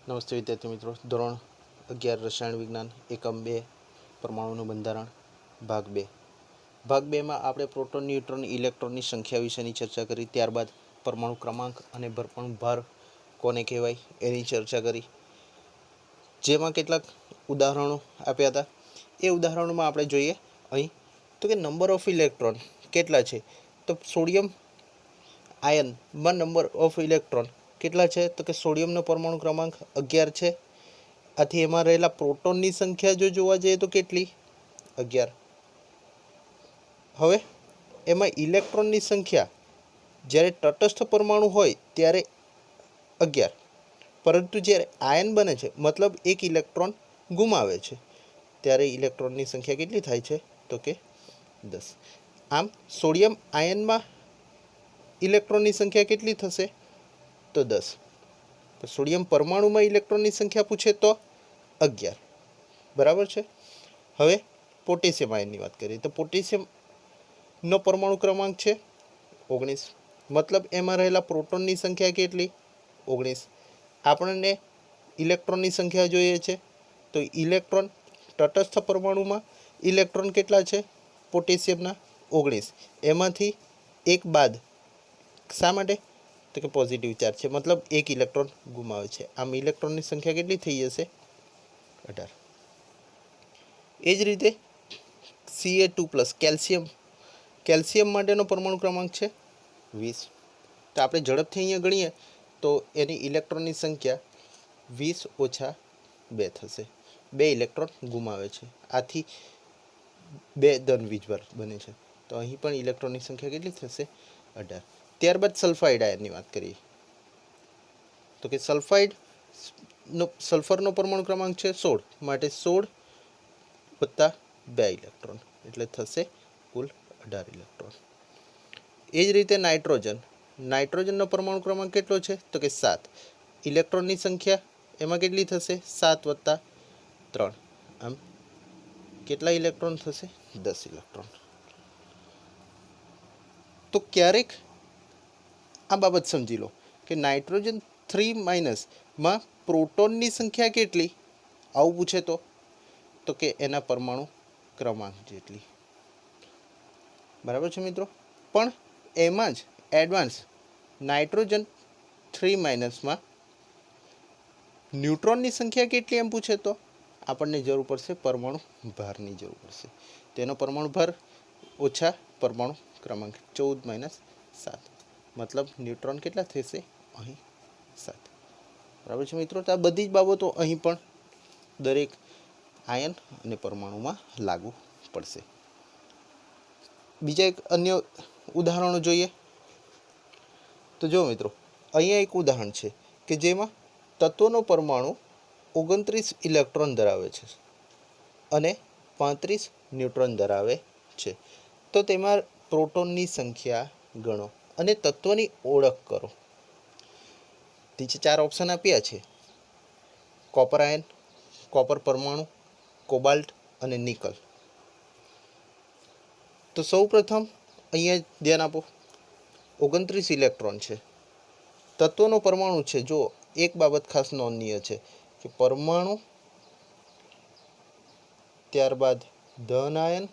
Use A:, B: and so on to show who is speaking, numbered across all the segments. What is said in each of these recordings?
A: નમસ્તે વિદ્યાર્થી મિત્રો, ધોરણ 11 રસાયણ વિજ્ઞાન એકમ 2 પરમાણુનું બંધારણ ભાગ 2માં આપણે પ્રોટોન, ન્યુટ્રોન, ઇલેક્ટ્રોનની સંખ્યા વિશેની ચર્ચા કરી. ત્યારબાદ પરમાણુ ક્રમાંક અને પરમાણુ ભાર કોને કહેવાય એની ચર્ચા કરી, જેમાં કેટલાક ઉદાહરણો આપ્યા હતા. એ ઉદાહરણોમાં આપણે જોઈએ અહીં તો કે નંબર ઓફ ઇલેક્ટ્રોન કેટલા છે, તો સોડિયમ આયનમાં નંબર ઓફ ઇલેક્ટ્રોન કેટલા છે, તો કે સોડિયમનો પરમાણુ ક્રમાંક 11 છે. આથી એમાં રહેલા પ્રોટોનની સંખ્યા જો જોવા જઈએ તો કેટલી? 11. હવે એમાં ઇલેક્ટ્રોનની સંખ્યા જ્યારે તટસ્થ પરમાણુ હોય ત્યારે 11, પરંતુ જ્યારે આયન બને છે, મતલબ એક ઇલેક્ટ્રોન ગુમાવે છે, ત્યારે ઇલેક્ટ્રોનની સંખ્યા કેટલી થાય છે, તો કે 10. આમ સોડિયમ આયનમાં ઇલેક્ટ્રોનની સંખ્યા કેટલી થશે, તો 10. તો સોડિયમ પરમાણુમાં ઇલેક્ટ્રોનની સંખ્યા પૂછે તો 11. બરાબર છે. હવે પોટેશિયમ આયનની વાત કરીએ તો પોટેશિયમનો પરમાણુ ક્રમાંક છે 19, મતલબ એમાં રહેલા પ્રોટોનની સંખ્યા કેટલી? 19. આપણને ઇલેક્ટ્રોનની સંખ્યા જોઈએ છે, તો ઇલેક્ટ્રોન તટસ્થ પરમાણુમાં ઇલેક્ટ્રોન કેટલા છે પોટેશિયમના? 19. એમાંથી એક બાદ, શા માટે? તો કે પોઝિટિવ ચાર્જ છે, મતલબ એક ઇલેક્ટ્રોન ગુમાવે છે. આમ ઇલેક્ટ્રોનની સંખ્યા કેટલી થઈ જશે? 18. એ જ રીતે Ca2+, કેલ્શિયમ માટેનો પરમાણુ ક્રમાંક છે 20. તો આપણે ઝડપથી અહીંયા ગણીએ તો એની ઇલેક્ટ્રોનની સંખ્યા 20 ઓછા 2 થશે. 2 ઇલેક્ટ્રોન ગુમાવે છે, આથી 2 ધન વીજભાર બને છે. તો અહીં પણ ઇલેક્ટ્રોનની સંખ્યા કેટલી થશે? 18. ત્યારબાદ સલ્ફાઇડ આયનની વાત કરીએ તો કે સલ્ફરનો પરમાણુ ક્રમાંક છે 16, માટે 16 વત્તા 2 ઇલેક્ટ્રોન એટલે થશે કુલ 18 ઇલેક્ટ્રોન. એ જ રીતે નાઇટ્રોજનનો પરમાણુ ક્રમાંક કેટલો છે, તો કે 7. ઇલેક્ટ્રોનની સંખ્યા એમાં કેટલી થશે? 7 વત્તા 3, આમ કેટલા ઇલેક્ટ્રોન થશે? 10 ઇલેક્ટ્રોન. તો ક્યારેક આ બાબત સમજી લો કે નાઇટ્રોજન 3- માં પ્રોટોનની સંખ્યા કેટલી, આવું પૂછે તો કે એના પરમાણુ ક્રમાંક જેટલી. બરાબર છે મિત્રો. પણ એમાં જ એડવાન્સ નાઇટ્રોજન 3- ન્યુટ્રોનની સંખ્યા કેટલી એમ પૂછે તો આપણને જરૂર પડશે પરમાણુ ભારની જરૂર પડશે. તેનો પરમાણુ ભાર ઓછા પરમાણુ ક્રમાંક 14-7, મતલબ ન્યુટ્રોન કેટલા થશે? અહીં 7. બરાબર છે મિત્રો. તો આ બધી જ બાબતો અહીં પણ દરેક આયન અને પરમાણુમાં લાગુ પડશે. બીજા એક અન્ય ઉદાહરણો જોઈએ તો જો મિત્રો, અહીંયા એક ઉદાહરણ છે કે જેમાં તત્વનો પરમાણુ 29 ઇલેક્ટ્રોન ધરાવે છે અને 35 ન્યુટ્રોન ધરાવે છે. તો તેમાં પ્રોટોનની સંખ્યા ગણો અને તત્વની ઓળખ કરો. નીચે 4 ઓપ્શન આપ્યા છે: કોપર આયન, કોપર પરમાણુ, કોબાલ્ટ અને નિકલ. તો સૌ પ્રથમ અહીંયા ધ્યાન આપો, 29 ઇલેક્ટ્રોન છે, તત્વનો પરમાણુ છે. જો એક બાબત ખાસ નોંધનીય છે કે પરમાણુ, ત્યારબાદ ધન આયન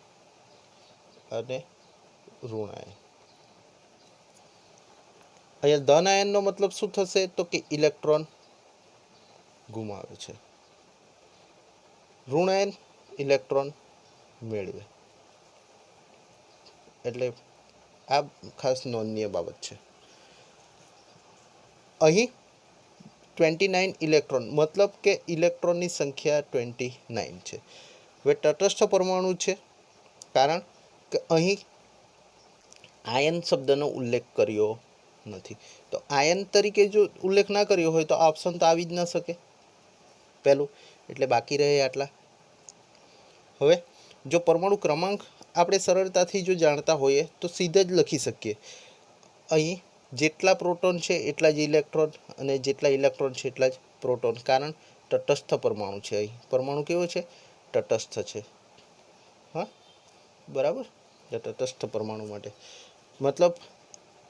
A: અને ઋણ આયન. અહીંયા ધન આયનનો મતલબ શું થશે, તો કે ઇલેક્ટ્રોન ગુમાવે છે. ઋણ આયન ઇલેક્ટ્રોન મેળવે. એટલે આ ખાસ નોંધનીય બાબત છે. અહીં 29 ઇલેક્ટ્રોન, મતલબ કે ઇલેક્ટ્રોનની સંખ્યા 29 છે. હવે તટસ્થ પરમાણુ છે, કારણ કે અહીં આયન શબ્દનો ઉલ્લેખ કર્યો નથી. તો આયન તરીકે જો ઉલ્લેખ ના કર્યો હોય તો ઓપ્શન તો આવી જ ન શકે પહેલું, એટલે બાકી રહે આટલા. હવે જો પરમાણુ ક્રમાંક આપણે સરળતાથી જો જાણતા હોઈએ તો સીધા જ લખી શકીએ. અહીં જેટલા પ્રોટોન છે એટલા જ ઇલેક્ટ્રોન અને જેટલા ઇલેક્ટ્રોન છે એટલા જ પ્રોટોન, કારણ તટસ્થ પરમાણુ છે. અહીં પરમાણુ કેવો છે? તટસ્થ છે. હા, બરાબર. તટસ્થ પરમાણુ માટે મતલબ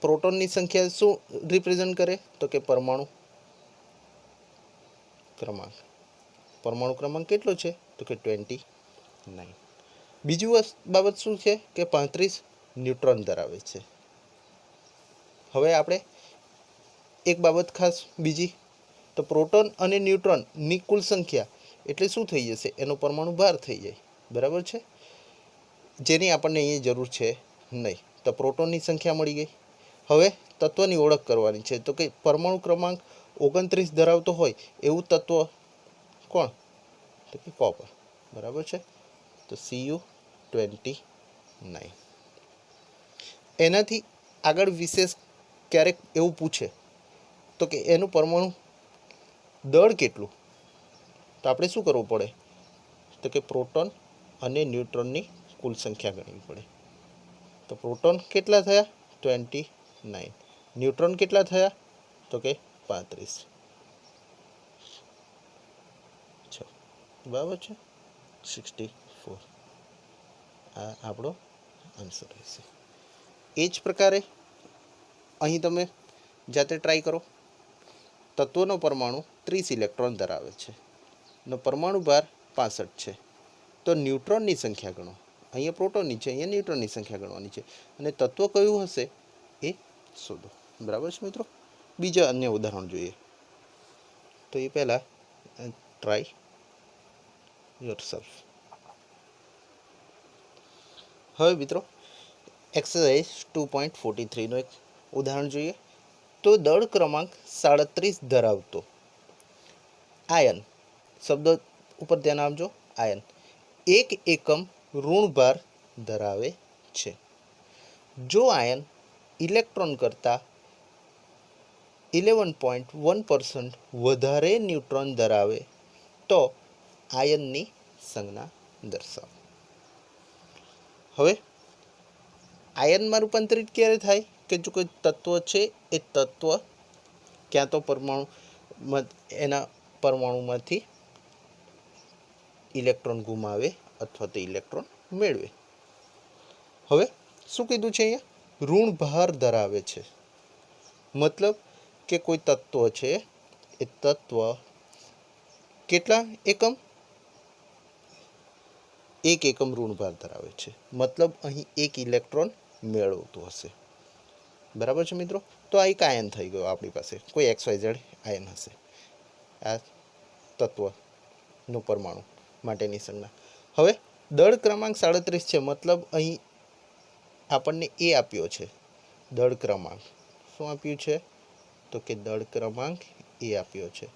A: પ્રોટોનની સંખ્યા શું રિપ્રેઝન્ટ કરે, તો કે પરમાણુ ક્રમાંક. પરમાણુ ક્રમાંક કેટલો છે તો કે 29. બીજી બાબત શું છે કે 35 ન્યુટ્રોન ધરાવે છે. હવે આપણે એક બાબત ખાસ બીજી, તો પ્રોટોન અને ન્યુટ્રોનની કુલ સંખ્યા એટલે શું થઈ જશે, એનો પરમાણુ ભાર થઈ જાય. બરાબર છે, જેની આપણને અહીંયા જરૂર છે નહીં. તો પ્રોટોનની સંખ્યા મળી ગઈ. હવે તત્વની ઓળખ કરવાની છે. તો કે પરમાણુ ક્રમાંક 29 ધરાવતો હોય એવું તત્વ કોણ, તો કે કોપર. બરાબર છે, તો Cu29. એનાથી આગળ વિશેષ ક્યારેક એવું પૂછે તો કે એનું પરમાણુ દળ કેટલું, તો આપણે શું કરવું પડે, તો કે પ્રોટોન અને ન્યુટ્રોનની કુલ સંખ્યા ગણવી પડે. તો પ્રોટોન કેટલા થયા 29, ન્યુટ્રોન કેટલા થયા તો કે 35. બરાબર છે, 64. આ આપણો આન્સર રહેશે. એ જ પ્રકારે અહીં તમે જાતે ટ્રાય કરો. તત્વનો પરમાણુ 30 ઇલેક્ટ્રોન ધરાવે છે, નો પરમાણુ ભાર 65 છે. તો ન્યુટ્રોનની સંખ્યા ગણો. અહીંયા પ્રોટોનની છે, અહીંયા ન્યુટ્રોનની સંખ્યા ગણવાની છે, અને તત્વ કયું હશે એ શોધો. બરાબર છે મિત્રો. બીજા અન્ય ઉદાહરણ જોઈએ. તો એ પહેલાં ટ્રાય યોરસેલ્ફ. હવે મિત્રો એક્સરસાઇઝ 2.43નું એક ઉદાહરણ જોઈએ. તો દળ ક્રમાંક 37 ધરાવતો આયન, શબ્દ ઉપર ધ્યાન આપજો, આયન 1 એકમ ઋણભાર ધરાવે છે. જો આયન ઇલેક્ટ્રોન કરતાં 11.1% વધારે ન્યુટ્રોન ધરાવે તો આયનની સંજ્ઞા દર્શાવો. હવે આયનમાં રૂપાંતરિત ક્યારે થાય કે જો કોઈ તત્વ છે એ તત્વ ક્યાં તો એના પરમાણુમાંથી ઇલેક્ટ્રોન ગુમાવે અથવા તો ઇલેક્ટ્રોન મેળવે. હવે શું કીધું છે અહીંયા, ઋણભાર ધરાવે છે. મતલબ કે કોઈ તત્વ છે એ તત્વ કેટલા એકમ, 1 એકમ ઋણભાર ધરાવે છે. મતલબ અહીં 1 ઇલેક્ટ્રોન મેળવતું હશે. બરાબર છે મિત્રો. તો આ એક આયન થઈ ગયો આપણી પાસે, કોઈ XYZ આયન હશે. આ તત્વનું પરમાણુ માટેની સંજ્ઞા. હવે દળ ક્રમાંક 37 છે, મતલબ અહીં આપણને એ આપ્યો છે દળ ક્રમાંક. શું આપ્યું છે તો કે દળ ક્રમાંક એ આપ્યો છે.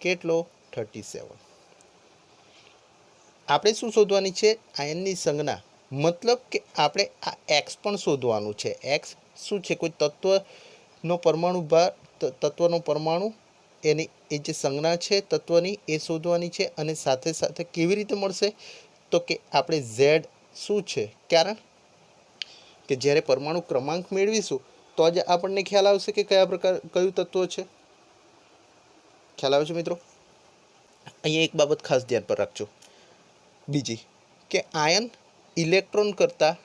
A: કેટલો 37. આપણે શું શોધવાની છે, આયનની સંજ્ઞા. મતલબ કે આપણે આ એક્સ પણ શોધવાનું છે. એક્સ શું છે, કોઈ તત્વનો પરમાણુ ભાર, તત્વનો પરમાણુ, એની એ જે સંજ્ઞા છે તત્વની એ શોધવાની છે. અને સાથે સાથે કેવી રીતે મળશે તો કે આપણે ઝેડ શું છે, કારણ કે જ્યારે પરમાણુ ક્રમાંક મેળવીશું તો જ આપણને ખ્યાલ આવશે કે કયું તત્વ છે. ખ્યાલ આવે છે મિત્રો. અહીંયા એક બાબત ખાસ ધ્યાન પર રાખજો. બીજી કે આયન ઇલેક્ટ્રોન કરતાં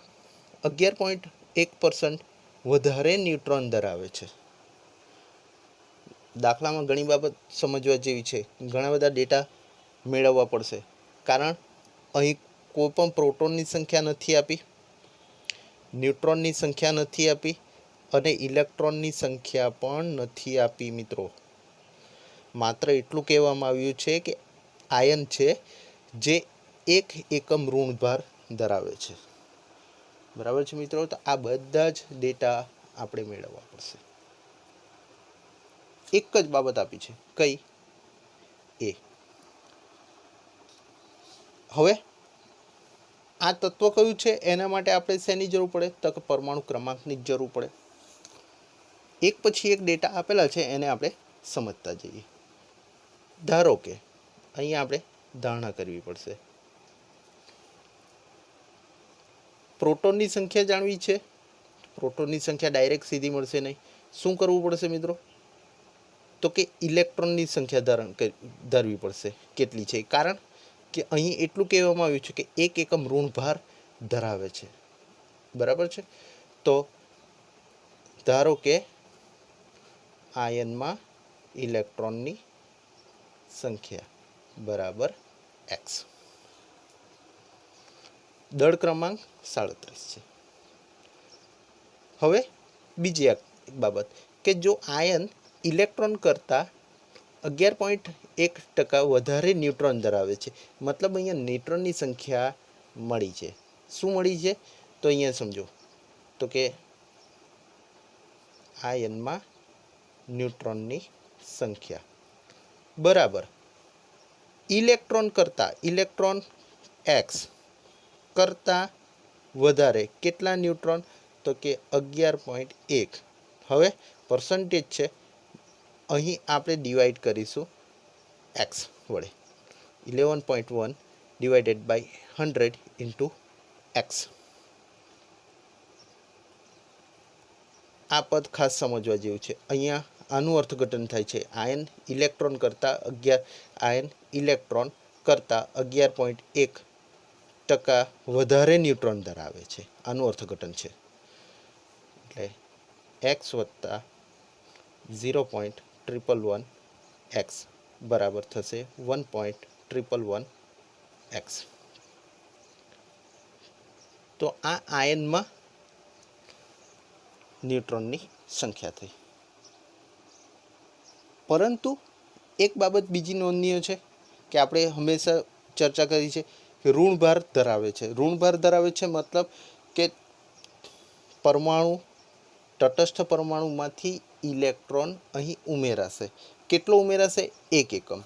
A: 11.1% વધારે ન્યુટ્રોન ધરાવે છે. દાખલામાં ઘણી બાબત સમજવા જેવી છે. ઘણા બધા ડેટા મેળવવા પડશે, કારણ અહીં કોઈ પણ પ્રોટોનની સંખ્યા નથી આપી, ન્યુટ્રોનની સંખ્યા નથી આપી, અને ઇલેક્ટ્રોનની સંખ્યા પણ નથી આપી મિત્રો. માત્ર એટલું કહેવામાં આવ્યું છે કે આયન છે જે 1 એકમ ઋણભાર ધરાવે છે. બરાબર છે મિત્રો. તો આ બધા જ ડેટા આપણે મેળવવા પડશે. એક જ બાબત આપી છે, કઈ એ. હવે આ તત્વ કયું છે એના માટે આપણે શેની જરૂર પડે તો કે પરમાણુ ક્રમાંકની જ જરૂર પડે. એક પછી એક ડેટા આપેલા છે એને આપણે સમજતા જઈએ. ધારો કે અહીંયા આપણે ધારણા કરવી પડશે. પ્રોટોનની સંખ્યા જાણવી છે. પ્રોટોનની સંખ્યા ડાયરેક્ટ સીધી મળશે નહીં. શું કરવું પડશે મિત્રો તો કે ઇલેક્ટ્રોનની સંખ્યા ધરવી પડશે કેટલી છે, કારણ કે અહીં એટલું કહેવામાં આવ્યું છે કે 1 એકમ ઋણભાર ધરાવે છે. બરાબર છે. તો ધારો કે આયનમાં ઇલેક્ટ્રોનની સંખ્યા બરાબર એક્સ. દળ ક્રમાંક 37 છે. હવે બીજી એક બાબત કે જો આયન ઇલેક્ટ્રોન કરતાં 11.1% વધારે ન્યુટ્રોન ધરાવે છે, મતલબ અહીંયા ન્યુટ્રોનની સંખ્યા મળી છે. શું મળી છે? તો અહીંયા સમજો તો કે આયનમાં ન્યુટ્રોનની સંખ્યા બરાબર ઇલેક્ટ્રોન એક્સ કરતાં વધારે કેટલા ન્યુટ્રોન? તો કે 11.1. હવે પર્સન્ટેજ છે, અહીં આપણે ડિવાઈડ કરીશું એક્સ વડે. 11.1 ડિવાઇડેડ બાય 100 ઇન્ટુ એક્સ. આ પદ ખાસ સમજવા જેવું છે. અહીંયા આનું અર્થઘટન થાય છે આયન ઇલેક્ટ્રોન કરતાં 11.1% વધારે ન્યુટ્રોન ધરાવે છે. આનું અર્થઘટન છે. એટલે એક્સ વત્તા 0.111 એક્સ બરાબર થશે 1.111 એક્સ. તો આ આયનમાં ન્યુટ્રોનની સંખ્યા થઈ. પરંતુ એક બાબત બીજી નોંધનીય છે કે આપણે હંમેશા ચર્ચા કરી છે કે ઋણભાર ધરાવે છે. ઋણભાર ધરાવે છે મતલબ કે પરમાણુ તટસ્થ પરમાણુમાંથી ઇલેક્ટ્રોન અહીં ઉમેરાશે. કેટલો ઉમેરાશે? 1 એકમ.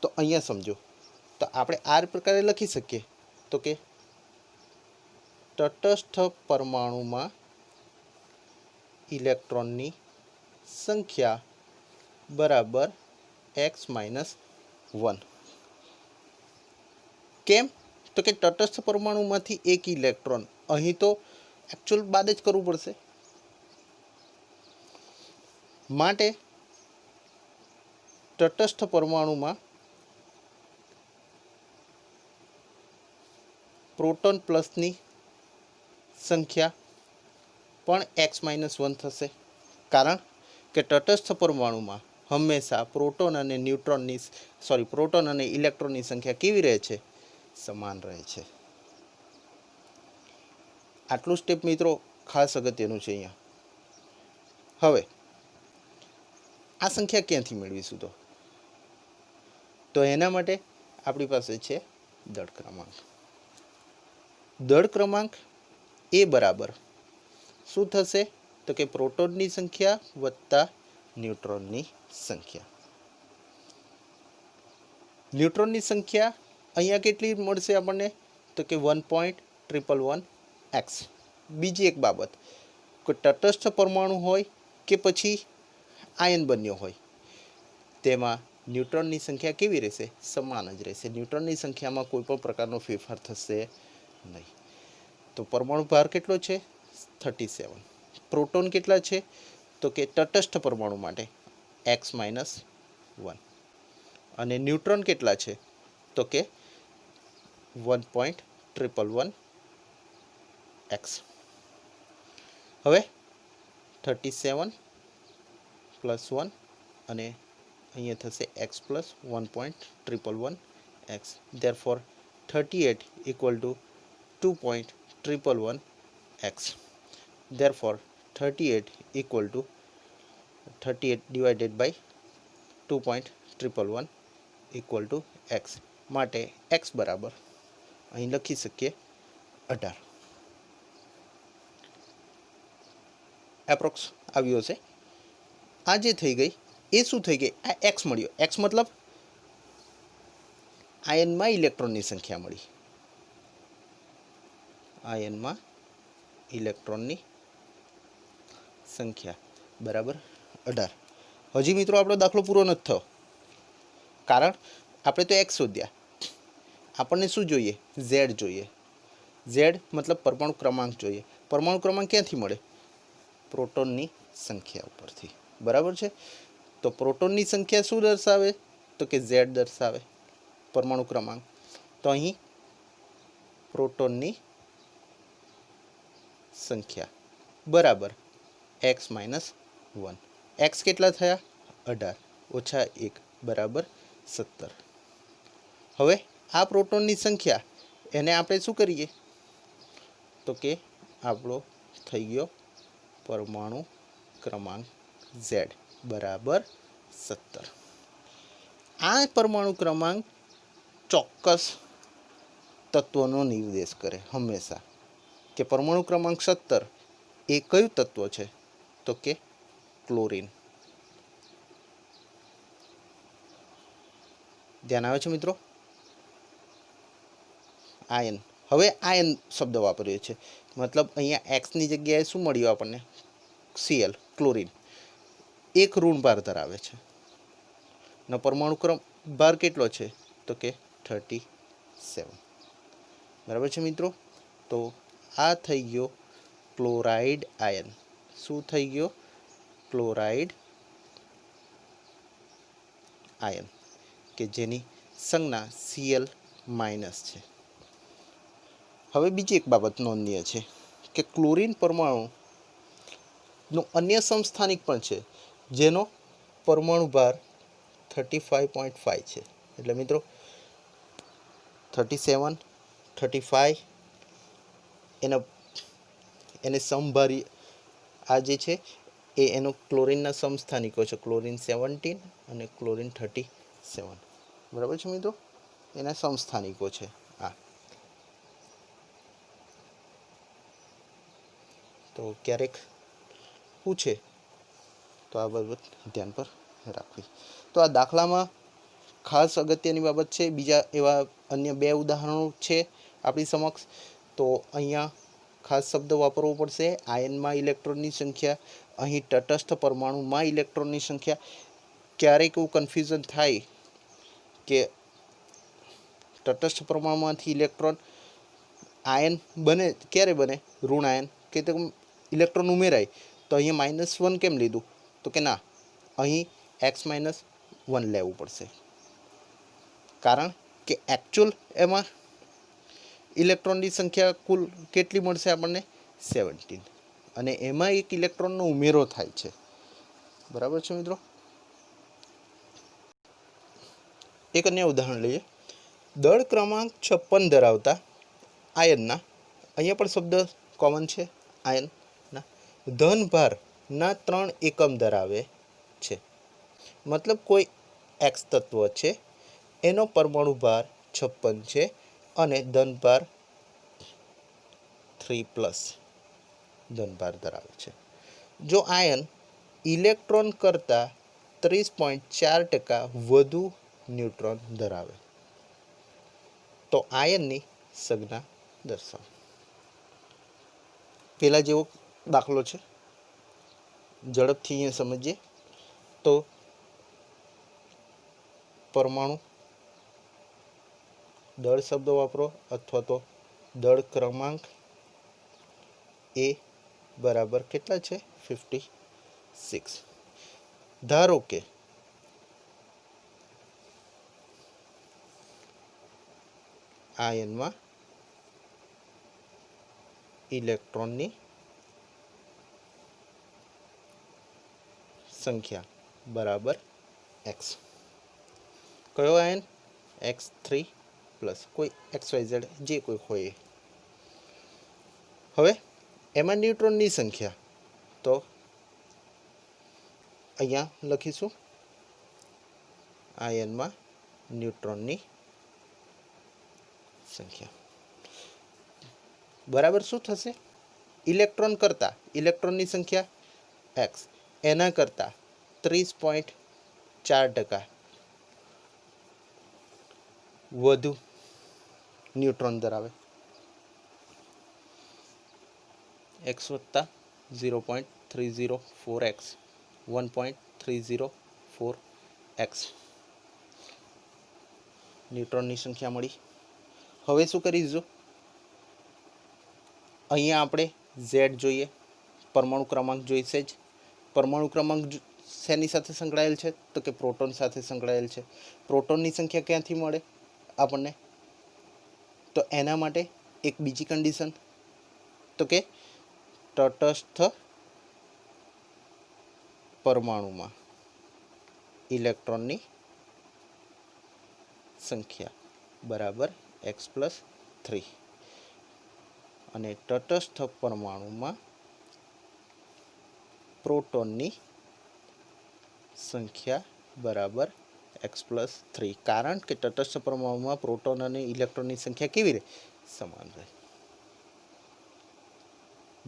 A: તો અહીંયા સમજો તો આપણે આ પ્રકારે લખી શકીએ તો કે તટસ્થ પરમાણુમાં ઇલેક્ટ્રોનની સંખ્યા બરાબર એક્સ માઇનસ 1. કેમ? તો કે તટસ્થ પરમાણુમાંથી એક ઇલેક્ટ્રોન, અહીં તો એકચ્યુઅલ બાદ જ કરવું પડશે. માટે તટસ્થ પરમાણુમાં પ્રોટોન પ્લસની સંખ્યા પણ એક્સ માઇનસ 1 થશે. કારણ કે તટસ્થ પરમાણુમાં હંમેશા પ્રોટોન અને ઇલેક્ટ્રોનની સંખ્યા કેવી રહે છે? સમાન રહે છે. આટલું સ્ટેપ મિત્રો ખાસ અગત્યનું છે અહીંયા. હવે આ સંખ્યા ક્યાંથી મેળવીશું? તો એના માટે આપણી પાસે છે દળ ક્રમાંક. દળ ક્રમાંક એ બરાબર શું થશે? તો કે પ્રોટોનની સંખ્યા વત્તા ન્યુટ્રોનની સંખ્યા. ન્યુટ્રોનની સંખ્યા અહીંયા કેટલી મળશે આપણને? તો કે 1.111 એક્સ. બીજી એક બાબત કે તટસ્થ પરમાણુ હોય કે પછી આયન બન્યો હોય તેમાં ન્યુટ્રોનની સંખ્યા કેવી રહેશે? સમાન જ રહેશે. ન્યુટ્રોનની સંખ્યામાં કોઈ પણ પ્રકારનો ફેરફાર થશે નહીં. તો પરમાણુ ભાર કેટલો છે? 37. પ્રોટોન કેટલા છે? તો કે તટસ્થ પરમાણુ માટે એક્સ માઇનસ 1. અને ન્યુટ્રોન કેટલા છે? તો કે 1.111 એક્સ. હવે 37 પ્લસ 1 અને અહીંયા થશે x plus 1.111 x. Therefore 38 equal to 2.111 x. Therefore 38 equal to 38 divided by 2.111 equal to x. માટે x બરાબર અહીં લખી શકીએ 18. એપ્રોક્સ આવ્યો છે. આ જે થઈ ગઈ એ શું થઈ ગઈ? આ x મળ્યો. x મતલબ આયનમાં ઇલેક્ટ્રોનની સંખ્યા મળી. આયનમાં ઇલેક્ટ્રોનની સંખ્યા બરાબર 18. હજી મિત્રો આપણો દાખલો પૂરો નથી થયો. કારણ આપણે તો એક્સ શોધ્યા, આપણને શું જોઈએ? ઝેડ જોઈએ. ઝેડ મતલબ પરમાણુ ક્રમાંક જોઈએ. પરમાણુ ક્રમાંક ક્યાંથી મળે? પ્રોટોનની સંખ્યા ઉપરથી. બરાબર છે. તો પ્રોટોનની સંખ્યા શું દર્શાવે? તો કે ઝેડ દર્શાવે પરમાણુ ક્રમાંક. તો અહીં પ્રોટોનની સંખ્યા બરાબર એક્સ માઇનસ 1. એક્સ કેટલા થયા? 18 ઓછા 1 બરાબર 17। હવે આ પ્રોટોનની સંખ્યા એને આપણે શું કરીએ તો કે આપણો થઈ ગયો પરમાણુ ક્રમાંક Z બરાબર 17। આ પરમાણુ ક્રમાંક ચોક્કસ તત્વનો નિર્દેશ કરે હંમેશા કે પરમાણુ ક્રમાંક 17 એ કયું તત્વ છે તો કે ક્લોરીન। ધ્યાન આવે છે મિત્રો? આયન, હવે આયન શબ્દ વાપર્યો છે મતલબ અહીંયા એક્સની જગ્યાએ શું મળ્યું આપણને Cl ક્લોરીન, એક ઋણ ભાર ધરાવે છે અને પરમાણુ ક્રમ ભાર કેટલો છે તો કે 37। બરાબર છે મિત્રો? તો આ થઈ ગયો ક્લોરાઇડ આયન। શું થઈ ગયો? ક્લોરાઇડ આયન કે જેની સંજ્ઞા Cl માઇનસ છે। હવે બીજી એક બાબત નોંધનીય છે કે ક્લોરીન પરમાણુનો અન્ય સમસ્થાનિક પણ છે જેનો પરમાણુ ભાર 35.5 છે। એટલે મિત્રો 37, 35 એને સમભારી આ જે છે એ એનો ક્લોરીનના સમસ્થાનિકો છે, ક્લોરીન 17 અને ક્લોરીન 37। બરાબર છે મિત્રો? એના સમસ્થાનિકો છે આ। તો ક્યારેક પૂછે તો આ બાબત ધ્યાન પર રાખવી। તો આ દાખલામાં ખાસ અગત્યની બાબત છે। બીજા એવા અન્ય બે ઉદાહરણો છે આપણી સમક્ષ। તો અહીંયા ખાસ શબ્દ વાપરવો પડશે, આયનમાં ઇલેક્ટ્રોનની સંખ્યા, અહીં તટસ્થ પરમાણુમાં ઇલેક્ટ્રોનની સંખ્યા। ક્યારેક એવું કન્ફ્યુઝન થાય કે તટસ્થ પરમાણુમાંથી ઇલેક્ટ્રોન આયન બને ક્યારે બને, ઋણ આયન કે તો ઇલેક્ટ્રોન ઉમેરાય તો અહીંયા -1 કેમ લીધું તો કે ના, અહીં X-1 લેવું પડશે કારણ કે એકચ્યુઅલ એમાં ઇલેક્ટ્રોનની સંખ્યા કુલ કેટલી મળશે આપણને 17 અને એમાં એક ઇલેક્ટ્રોનનો ઉમેરો થાય છે। બરાબર છે મિત્રો? એક અન્ય ઉદાહરણ લઈએ। દળ ક્રમાંક 56 ધરાવતા આયનના, અહીંયા પણ શબ્દ કોમન છે આયનના, ધનભારના 3 એકમ ધરાવે છે। મતલબ કોઈ એક્સ તત્વ છે એનો પરમાણુ ભાર 56 છે અને ધનભાર 3+ ધનભાર ધરાવે છે। જો આયન ઇલેક્ટ્રોન કરતાં 30.4% વધુ ન્યુટ્રોન ધરાવે તો આયનની સંજ્ઞા દર્શાવો। પહેલા જેવો દાખલો છે, ઝડપથી અહીંયા સમજીએ તો પરમાણુ દળ શબ્દ વાપરો અથવા તો દળ ક્રમાંક એ બરાબર કેટલા છે 56। ધારો કે આયનમાં ઇલેક્ટ્રોનની સંખ્યા બરાબર x। કયો આયન? X3+, કોઈ XYZ જે કોઈ હોય। હવે એમાં ન્યુટ્રોનની સંખ્યા તો અહીંયા લખીશું આયનમાં ન્યુટ્રોનની સંખ્યા બરાબર શું થશે? ઇલેક્ટ્રોનની સંખ્યા x, એના કરતાં 30.4% વધુ ન્યુટ્રોન ધરાવે, x વત્તા 0.304x, 1.304x ન્યુટ્રોનની સંખ્યા મળી। હવે શું કરીશું? અહીંયા આપણે Z જોઈએ, પરમાણુ ક્રમાંક જોઈશે જ। પરમાણુ ક્રમાંક શેની સાથે સંકળાયેલ છે તો કે પ્રોટોન સાથે સંકળાયેલ છે। પ્રોટોનની સંખ્યા ક્યાંથી મળે આપણને? તો એના માટે એક બીજી કન્ડિશન તો કે તટસ્થ પરમાણુમાં ઇલેક્ટ્રોનની સંખ્યા બરાબર x+3 અને તટસ્થ પરમાણુમાં પ્રોટોનની સંખ્યા બરાબર x+3, કારણ કે તટસ્થ પરમાણુમાં પ્રોટોન અને ઇલેક્ટ્રોનની સંખ્યા કેવી રહે? સમાન રહે.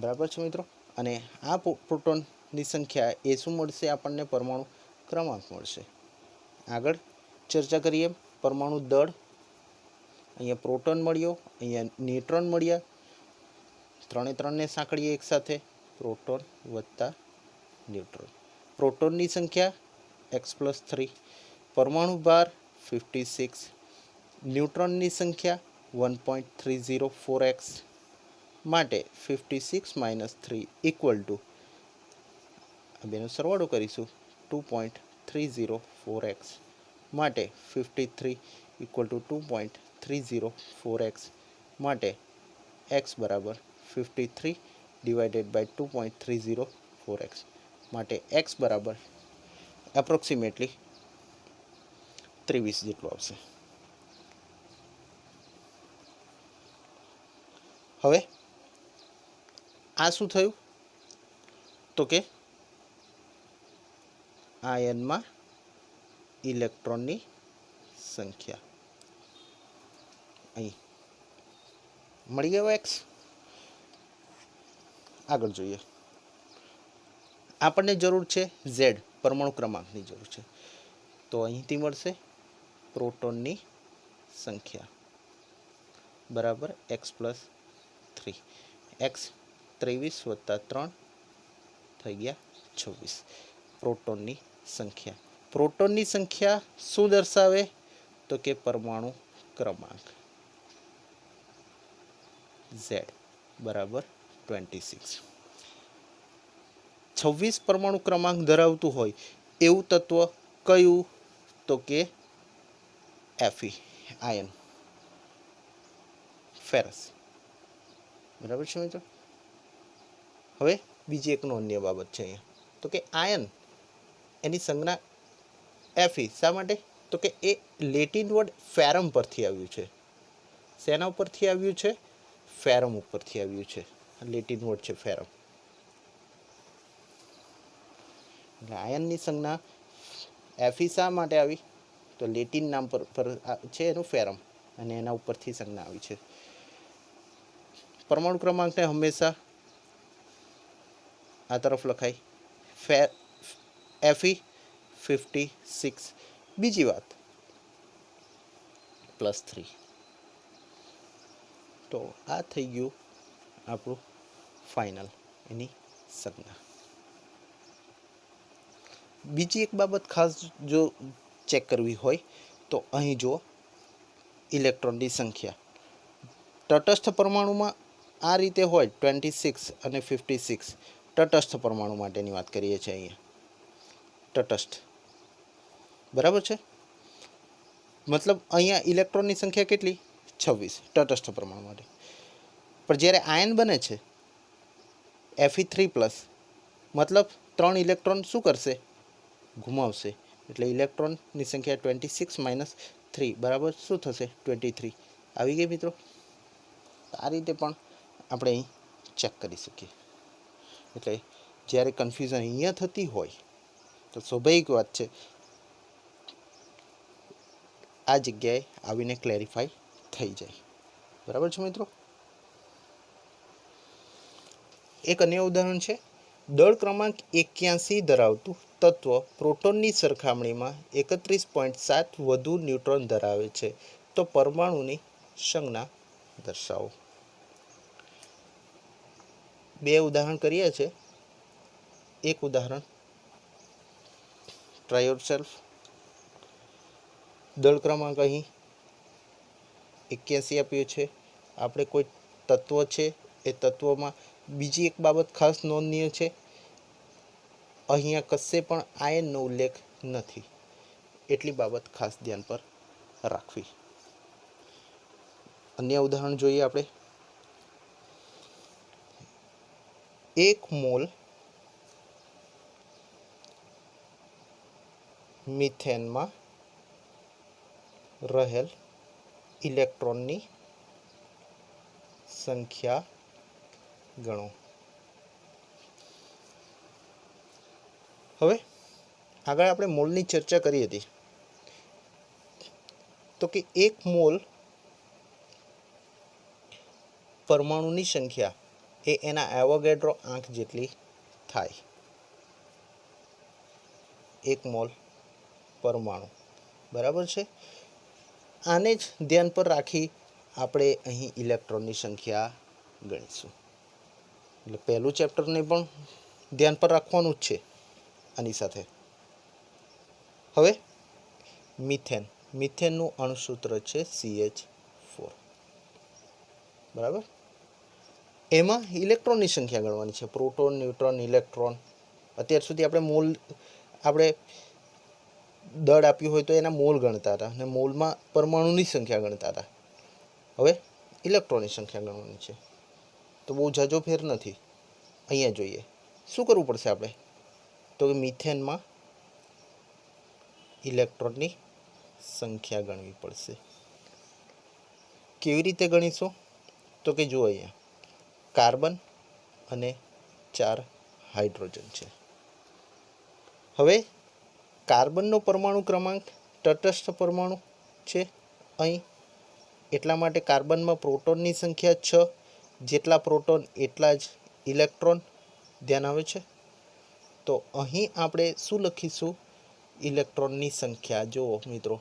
A: બરાબર છે મિત્રો. અને આ પ્રોટોનની સંખ્યા એ શું મળશે આપણને? પરમાણુ ક્રમાંક મળશે. આગળ ચર્ચા કરીએ પરમાણુ દળ. અહીંયા પ્રોટોન મળ્યો, અહીંયા ન્યુટ્રોન મળ્યા, ત્રણે ત્રણને સાંકળીએ એકસાથે, પ્રોટોન વત્તા ન્યુટ્રોન. પ્રોટોનની સંખ્યા x+3, પરમાણુ ભાર 56, ન્યુટ્રોનની સંખ્યા 1.304x, માટે 56 - 3 = આ બેનો સરવાળો કરીશું 2.304x, માટે 53 = 2.304x, માટે x બરાબર 53 / 2.304x, માટે x બરાબર એપ્રોક્સિમેટલી 23 જેટલું આવશે. હવે આ શું થયું? તો કે આયનમાં ઇલેક્ટ્રોનની સંખ્યા અહીં મળી ગયો x. આગળ જોઈએ. આપણને જરૂર છે z, પરમાણુ ક્રમાંકની જરૂર છે. તો અહીંથી મળશે પ્રોટોનની સંખ્યા બરાબર x+3. x 23 + 3 થઈ ગયા 26. પ્રોટોનની સંખ્યા. પ્રોટોનની સંખ્યા શું દર્શાવે? તો કે પરમાણુ ક્રમાંક z બરાબર 26. 26 પરમાણુ ક્રમાંક ધરાવતું હોય એવું તત્વ કયું? તો કે Fe, આયન, ફેરસ. બરાબર છે મિત્રો. હવે બીજી એક નોંધનીય બાબત છે અહીંયા, તો કે આયન એની સંજ્ઞા Fe. શા માટે? તો કે એ લેટિન વર્ડ ફેરમ પરથી આવ્યું છે. શેના ઉપરથી આવ્યું છે? ફેરમ ઉપરથી આવ્યું છે. લેટિન વર્ડ છે ફેરમ. એટલે આયનની સંજ્ઞા Fe શા માટે આવી? તો લેટિન નામ પર છે એનું ફેરમ, અને એના ઉપરથી સંજ્ઞા આવી છે. પરમાણુ ક્રમાંકને હંમેશા આ તરફ લખાય, Fe 56. બીજી વાત +3. તો આ થઈ ગયું આપણું ફાઇનલ એની સંજ્ઞા. બીજી એક બાબત ખાસ જો ચેક કરવી હોય તો અહીં જો ઇલેક્ટ્રોનની સંખ્યા તટસ્થ પરમાણુમાં આ રીતે હોય 26 અને 56. તટસ્થ પરમાણુ માટેની વાત કરીએ છીએ અહીંયા. તટસ્થ બરાબર છે. મતલબ અહીંયા ઇલેક્ટ્રોનની સંખ્યા કેટલી? 26 તટસ્થ પરમાણુ માટે. પણ જ્યારે આયન બને છે Fe3+, મતલબ 3 ઇલેક્ટ્રોન શું કરશે? ગુમાવશે. એટલે ઇલેક્ટ્રોનની સંખ્યા 26 - 3 બરાબર શું થશે? 23. આવી ગઈ મિત્રો. આ રીતે પણ આપણે અહીં ચેક કરી શકીએ. એટલે જ્યારે કન્ફ્યુઝન અહીંયા થતી હોય તો સ્વાભાવિક વાત છે આ જગ્યાએ આવીને ક્લેરિફાઈ થઈ જાય. બરાબર છે મિત્રો. એક અન્ય ઉદાહરણ છે. દળ ક્રમાંક 81 ધરાવતું તત્વ પ્રોટોનની સરખામણીમાં 31.7 વધુ ન્યુટ્રોન ધરાવે છે, તો પરમાણુની સંજ્ઞા દર્શાવો. બે ઉદાહરણ કર્યા છે. એક ઉદાહરણ ટ્રાય યોરસેલ્ફ. દળ ક્રમાંક અહીં 81 આપ્યો છે. આપણે કોઈ તત્વ છે એ તત્વમાં બીજી એક બાબત ખાસ નોંધનીય છે, અહીંયા કશે પણ આયનનો ઉલ્લેખ નથી. એટલી બાબત ખાસ ધ્યાન પર રાખવી. અન્ય ઉદાહરણ જોઈએ આપણે. 1 મોલ મિથેનમાં રહેલ ઇલેક્ટ્રોનની સંખ્યા ગણો. હવે આગળ આપણે મોલની ચર્ચા કરી હતી તો કે એક મોલ પરમાણુની સંખ્યા એ એના એવોગેડ્રો આંક જેટલી થાય. એક મોલ પરમાણુ, બરાબર છે. આને જ ધ્યાન પર રાખી આપણે અહીં ઇલેક્ટ્રોનની સંખ્યા ગણીશું. એટલે પહેલું ચેપ્ટરને પણ ધ્યાન પર રાખવાનું જ છે આની સાથે. હવે મિથેન, મિથેનનું અણુસૂત્ર છે CH4, બરાબર. એમાં ઇલેક્ટ્રોનની સંખ્યા ગણવાની છે. Proton, neutron, electron. અત્યાર સુધી આપણે દળ આપ્યું હોય તો એના મોલ ગણતા હતા અને મોલમાં પરમાણુની સંખ્યા ગણતા હતા. હવે ઇલેક્ટ્રોનની સંખ્યા ગણવાની છે. તો બહુ ઝાઝો ફેર નથી. અહીંયા જોઈએ શું કરવું પડશે આપણે, તો કે મિથેનમાં ઇલેક્ટ્રોનની સંખ્યા ગણવી પડશે. કેવી રીતે ગણીશું, તો કે જુઓ અહીંયા કાર્બન અને 4 હાઇડ્રોજન છે. હવે કાર્બનનો પરમાણુ ક્રમાંક તટસ્થ પરમાણુ છે અહીં, એટલા માટે કાર્બનમાં પ્રોટોનની સંખ્યા 6. જેટલા પ્રોટોન એટલા જ ઇલેક્ટ્રોન. ધ્યાન આવે છે. તો અહીં આપણે શું લખીશું, ઇલેક્ટ્રોનની સંખ્યા જુઓ મિત્રો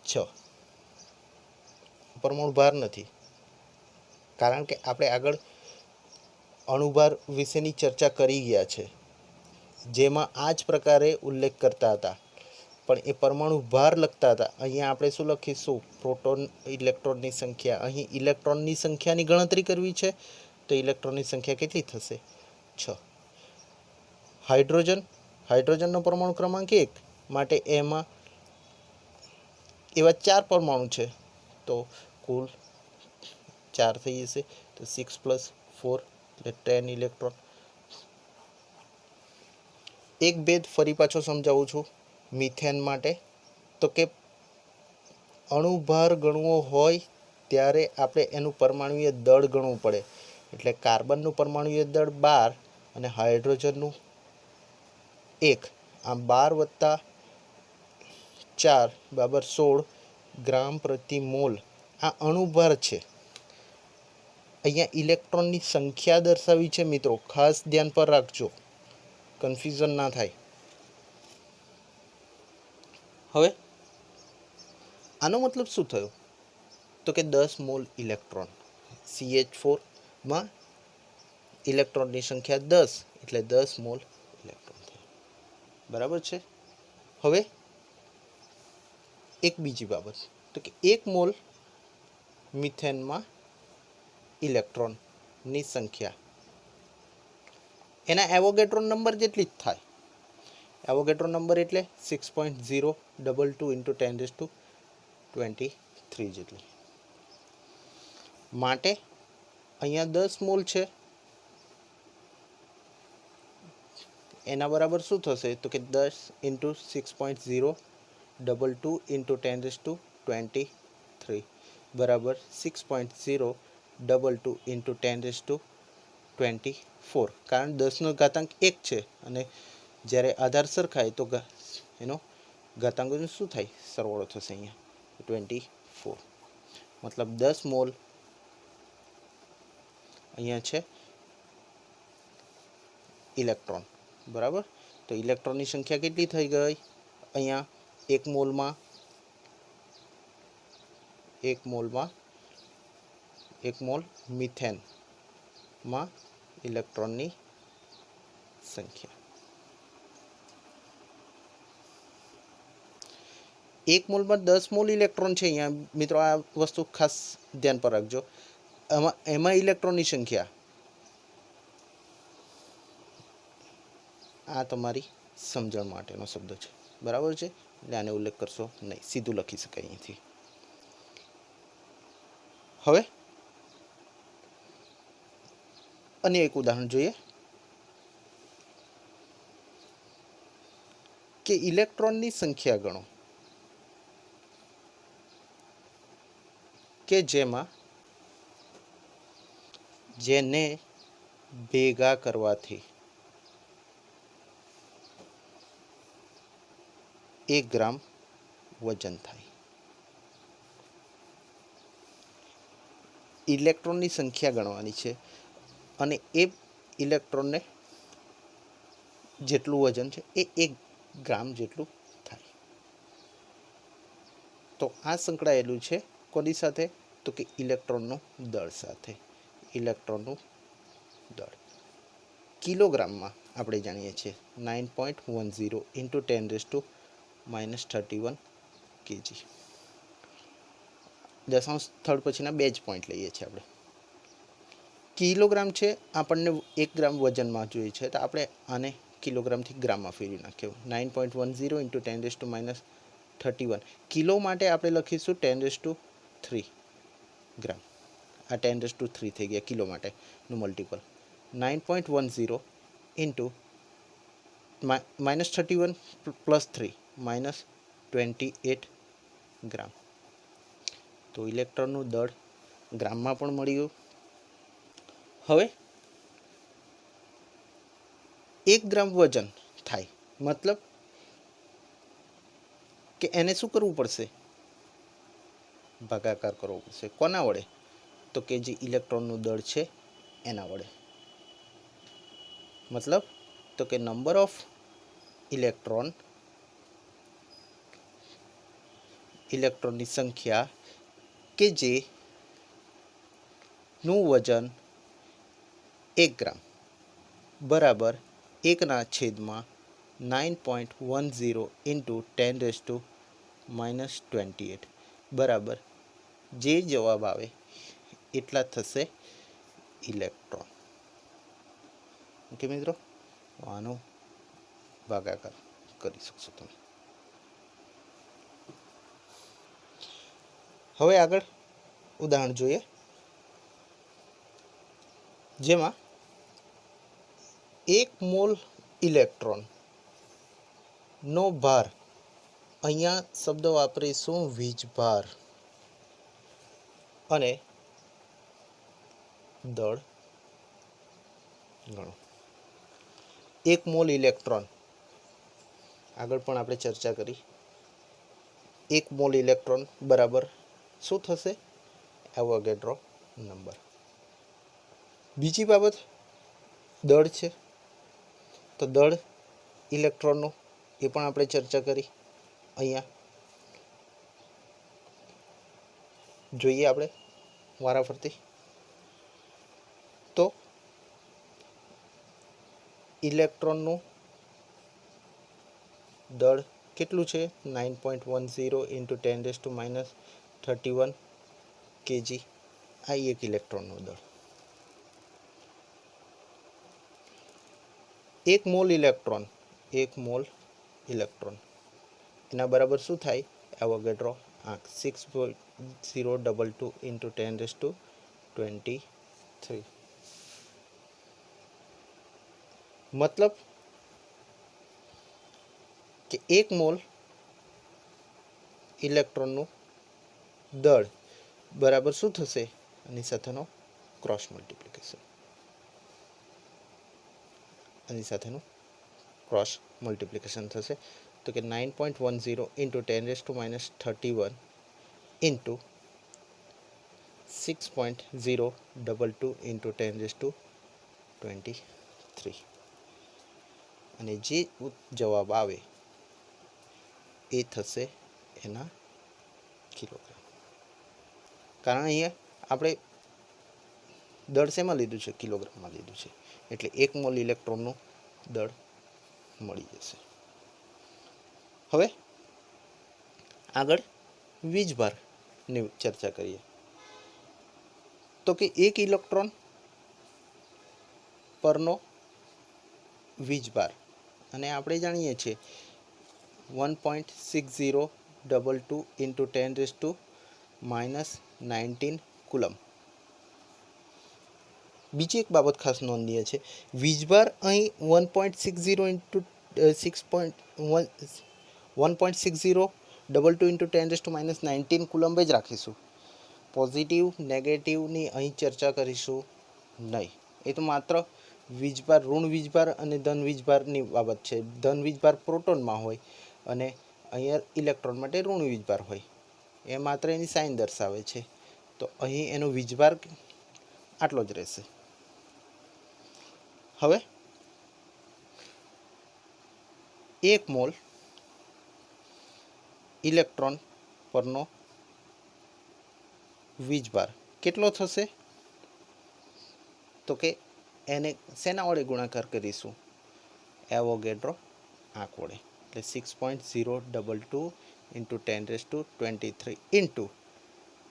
A: 6. પરમાણુ ભાર નથી, કારણ કે આપણે આગળ અણુભાર વિશેની ચર્ચા કરી ગયા છે, જેમાં આ જ પ્રકારે ઉલ્લેખ કરતા હતા, પણ એ પરમાણુ ભાર લખતા હતા. અહીંયા આપણે શું લખીશું, પ્રોટોન ઇલેક્ટ્રોનની સંખ્યા. અહીં ઇલેક્ટ્રોનની સંખ્યાની ગણતરી કરવી છે, તો ઇલેક્ટ્રોનની સંખ્યા કેટલી થશે, 6. હાઇડ્રોજન, હાઇડ્રોજનનો પરમાણુ ક્રમાંક 1, માટે એમાં એવા 4 પરમાણુ છે, તો કુલ 4 થઈ જશે. તો 6 + 4 એટલે 10 ઇલેક્ટ્રોન. એક ભેદ ફરી પાછો સમજાવું છું મિથેન માટે, તો કે અણુભાર ગણવો હોય ત્યારે આપણે એનું પરમાણુય દળ ગણવું પડે. એટલે કાર્બનનું પરમાણુય દળ 12 અને હાઇડ્રોજનનું 1. આમ 12 + 4 = 16 ગ્રામ પ્રતિ મોલ. આ અણુભાર છે. અહીંયા ઇલેક્ટ્રોનની સંખ્યા દર્શાવી છે મિત્રો, ખાસ ધ્યાન પર રાખજો, કન્ફ્યુઝન ના થાય. હવે આનો મતલબ શું થયો, તો કે 10 મોલ ઇલેક્ટ્રોન. CH4માં ઇલેક્ટ્રોનની સંખ્યા 10 એટલે 10 મોલ ઇલેક્ટ્રોન થયો, બરાબર છે. હવે એક બીજી બાબત, તો કે 1 મોલ મિથેનમાં ઇલેક્ટ્રોનની સંખ્યા એના એવોગેડ્રો નંબર જેટલી જ થાય. એવોગેડ્રો નંબર એટલે 6.022 × 10⁻23 જેટલી. માટે અહીંયા 10 મોલ છે, એના બરાબર શું થશે, તો કે 10 × 6.022 × 10⁻23 બરાબર 6.022 × 10⁻24. કારણ 10નો ઘાતાંક 1 છે અને જ્યારે આધાર સરખાય તો એનો ઘાતાંકનું શું થાય, સરવાળો થશે અહીંયા 24. મતલબ 10 મોલ અહીંયા છે ઇલેક્ટ્રોન, બરાબર. તો ઇલેક્ટ્રોનની સંખ્યા કેટલી થઈ ગઈ, અહીંયા 1 મોલમાં 1 મોલ મિથેનમાં ઇલેક્ટ્રોનની સંખ્યા 1 મોલમાં 10 મોલ ઇલેક્ટ્રોન છે. અહીંયા મિત્રો આ વસ્તુ ખાસ ધ્યાન પર રાખજો. એમાં ઇલેક્ટ્રોનની સંખ્યા, આ તમારી સમજણ માટેનો શબ્દ છે, બરાબર છે. એટલે આને ઉલ્લેખ કરશો નહીં, સીધું લખી શકાય અહીંથી. હવે અન્ય એક ઉદાહરણ જોઈએ કે ઇલેક્ટ્રોનની સંખ્યા ગણો. કે જેને ભેગા કરવાથી 1 ગ્રામ વજન થાય. ઇલેક્ટ્રોનની સંખ્યા ગણવાની છે અને એ ઇલેક્ટ્રોનને જેટલું વજન છે એ 1 ગ્રામ જેટલું થાય. તો આ સંકળાયેલું છે કોની સાથે? તો કે ઇલેક્ટ્રોનનું દળ સાથે. ઇલેક્ટ્રોનનું દળ કિલોગ્રામમાં આપણે જાણીએ છીએ 9.10 ઇન્ટુ 10⁻31 kg. દશાંશ સ્થળ પછીના 2 જ પોઈન્ટ લઈએ છીએ આપણે. કિલોગ્રામ છે, આપણને 1 ગ્રામ વજનમાં જોઈએ છે, તો આપણે આને કિલોગ્રામથી ગ્રામમાં ફેરવી નાખ્યો. 9.10 ઇન્ટુ 10⁻31 કિલો માટે આપણે લખીશું 10⁻3 ગ્રામ. આ 10⁻3 થઈ ગયા કિલો માટેનું મલ્ટિપલ. 9.10 ઇન્ટુ -31 +3 -28 ગ્રામ. તો ઇલેક્ટ્રોનનું દળ ગ્રામમાં પણ મળી ગયું. હવે 1 ગ્રામ વજન થાય મતલબ કે એને શું કરવું પડશે? ભાગાકાર કરવો પડશે. કોના વડે? તો કે જે ઇલેક્ટ્રોનનું દળ છે એના વડે. મતલબ તો કે નંબર ઓફ ઇલેક્ટ્રોનની સંખ્યા કે જેનું વજન 1 ગ્રામ બરાબર 1/9.10 ઇન્ટુ 10⁻28 બરાબર જે જવાબ આવે એટલા થશે ઇલેક્ટ્રોન. ઓકે મિત્રો, આનો ભાગાકાર કરી શકશો તમે. હવે આગળ ઉદાહરણ જોઈએ જેમાં 1 મોલ ઇલેક્ટ્રોનનો ભાર, અહીંયા શબ્દ વાપરીશું વીજભાર, અને દળ ગણો. 1 મોલ ઇલેક્ટ્રોન આગળ પણ આપણે ચર્ચા કરી. 1 મોલ ઇલેક્ટ્રોન બરાબર શું થશે? Avogadro number. બીજી બાબત દળ છે, તો દળ ઇલેક્ટ્રોનનું એ પણ આપણે ચર્ચા કરી. અહીંયા જોઈએ આપણે વારાફરતી. તો ઇલેક્ટ્રોનનું દળ કેટલું છે? 9.10 ઇન્ટુ 10⁻31 kg. આ એક ઇલેક્ટ્રોનનું દળ. 1 મોલ ઇલેક્ટ્રોન એના બરાબર શું થાય? એવોગાડ્રો આંક 6.022 ઇન્ટુ 10⁻23. મતલબ કે 1 મોલ ઇલેક્ટ્રોનનું દળ બરાબર શું થશે? આની સાથેનો ક્રોસ મલ્ટિપ્લિકેશન. આની સાથેનું ક્રોસ મલ્ટિપ્લિકેશન થશે. તો કે 9.10 ઇન્ટુ 10⁻31 ઇન્ટુ 6.022 ઇન્ટુ 10⁻23. અને જે જવાબ આવે એ થશે એના કિલોગ્રામ. કારણ અહીંયા આપણે દળ શેમાં લીધું છે? કિલોગ્રામમાં લીધું છે. એટલે 1 મોલ ઇલેક્ટ્રોનનું દળ મળી જશે. હવે આગળ વીજભારની ચર્ચા કરીએ. તો કે 1 ઇલેક્ટ્રોન પરનો વીજભાર, અને આપણે જાણીએ છીએ 1.6022 ઇન્ટુ 10⁻19 કુલમ. બીજી એક બાબત ખાસ નોંધનીય છે, વીજભાર અહીં 1.60 ઇન્ટુ 1.6022 ઇન્ટુ 10⁻19 કુલમ જ રાખીશું. પોઝિટિવ નેગેટિવની અહીં ચર્ચા કરીશું નહીં. એ તો માત્ર વીજભાર, ઋણ વીજભાર અને ધન વીજભારની બાબત છે. ધન વીજભાર પ્રોટોનમાં હોય અને અહીંયા ઇલેક્ટ્રોન માટે ઋણ વીજભાર હોય. એ માત્ર એની સાઇન દર્શાવે છે. તો અહીં એનો વીજભાર આટલો જ રહેશે. હવે 1 મોલ ઇલેક્ટ્રોન પરનો વીજભાર કેટલો થશે? તો કે એને શેના વડે ગુણાકાર કરીશું? એવોગેડ્રો આંક વડે. એટલે 6.022 ઇન્ટુ 10⁻23 ઇન્ટુ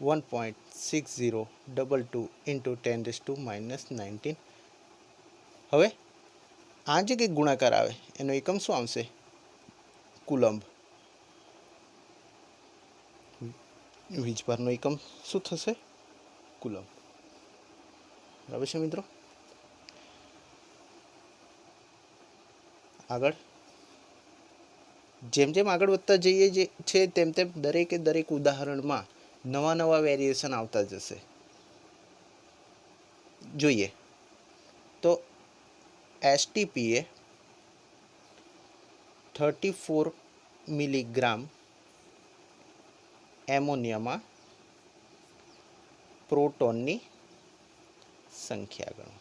A: 1.6022 ઇન્ટુ 10⁻⁻19. હવે આ જે કંઈક ગુણાકાર આવે એનો એકમ શું આવશે? કુલંબ. વીજભારનો એકમ શું થશે? કુલંબ. બરાબર છે મિત્રો. આગળ જેમ જેમ આગળ વધતા જઈએ છે તેમ તેમ દરેકે દરેક ઉદાહરણમાં નવા નવા વેરિએશન આવતા જશે. જોઈએ તો એસટીપી એ 34 મિલીગ્રામ એમોનિયામાં પ્રોટોનની સંખ્યા ગણો.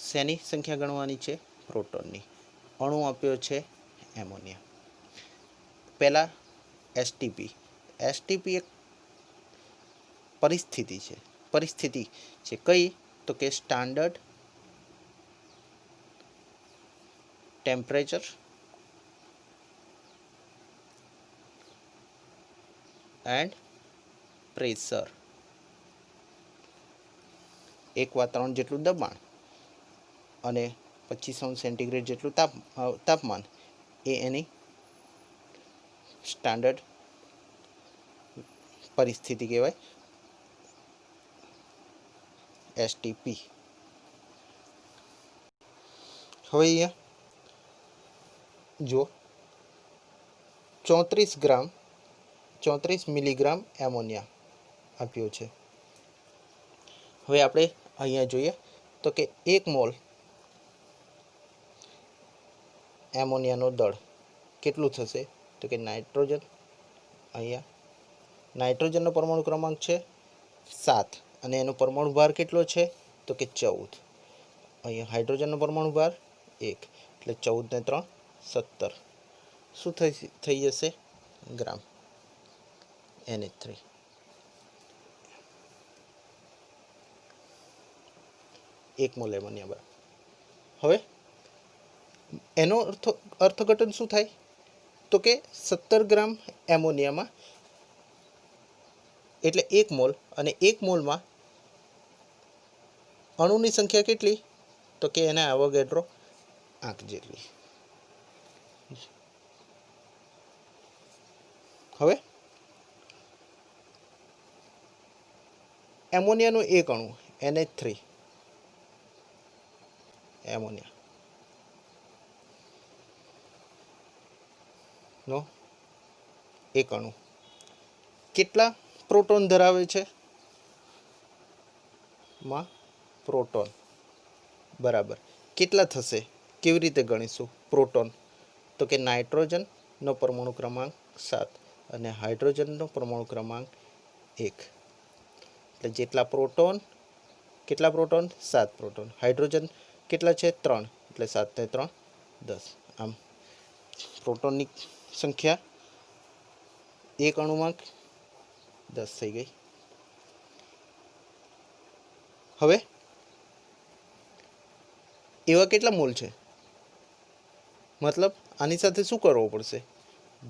A: શેની સંખ્યા ગણવાની છે? પ્રોટોનની. અણુ આપ્યો છે એમોનિયા. પહેલા એસટીપી. એસટીપી એક પરિસ્થિતિ છે. કઈ? તો કે સ્ટાન્ડર્ડ ટેમ્પરેચર એન્ડ પ્રેશર. એક વાતાવરણ જેટલું દબાણ અને 25 સેન્ટીગ્રેડ જેટલું તાપમાન એ એની સ્ટાન્ડર્ડ પરિસ્થિતિ કહેવાય, એસટીપી. હવે અહીંયા જો 34 મિલીગ્રામ એમોનિયા આપ્યો છે. હવે આપણે અહીંયા જોઈએ તો કે 1 મોલ એમોનિયાનો દળ કેટલું થશે? તો કે નાઇટ્રોજન, અહીંયા નાઇટ્રોજનનો પરમાણુ ક્રમાંક છે 7 અને એનો પરમાણુ ભાર કેટલો છે? તો કે 14. અહીંયા હાઇડ્રોજનનો પરમાણુ ભાર 1 એટલે 14 ને 3 17. શું થઈ જશે? ગ્રામ NH3. એક મોલ એમોનિયા બરાબર. હવે એનો અર્થઘટન શું થાય? તો કે 17 ગ્રામ એમોનિયામાં એટલે 1 મોલ, અને 1 મોલમાં અણુની સંખ્યા કેટલી? તો કે એના એવોગેડ્રો આંક જેટલી. હવે એમોનિયાનો એક અણુ NH3 એમોનિયા નો એક અણુ કેટલા પ્રોટોન ધરાવે છે? માં પ્રોટોન બરાબર કેટલા થશે? કેવી રીતે ગણીશું પ્રોટોન? તો કે નાઇટ્રોજનનો પરમાણુ ક્રમાંક 7 અને હાઇડ્રોજનનો પરમાણુ ક્રમાંક 1. એટલે જેટલા પ્રોટોન, કેટલા પ્રોટોન? 7 પ્રોટોન. હાઇડ્રોજન કેટલા છે? 3 એટલે 7 ને 3 10. આમ પ્રોટોનની સંખ્યા એક અણુમાં 10 થઈ ગઈ. હવે એવા કેટલા મોલ છે? મતલબ આની સાથે શું કરવો પડશે?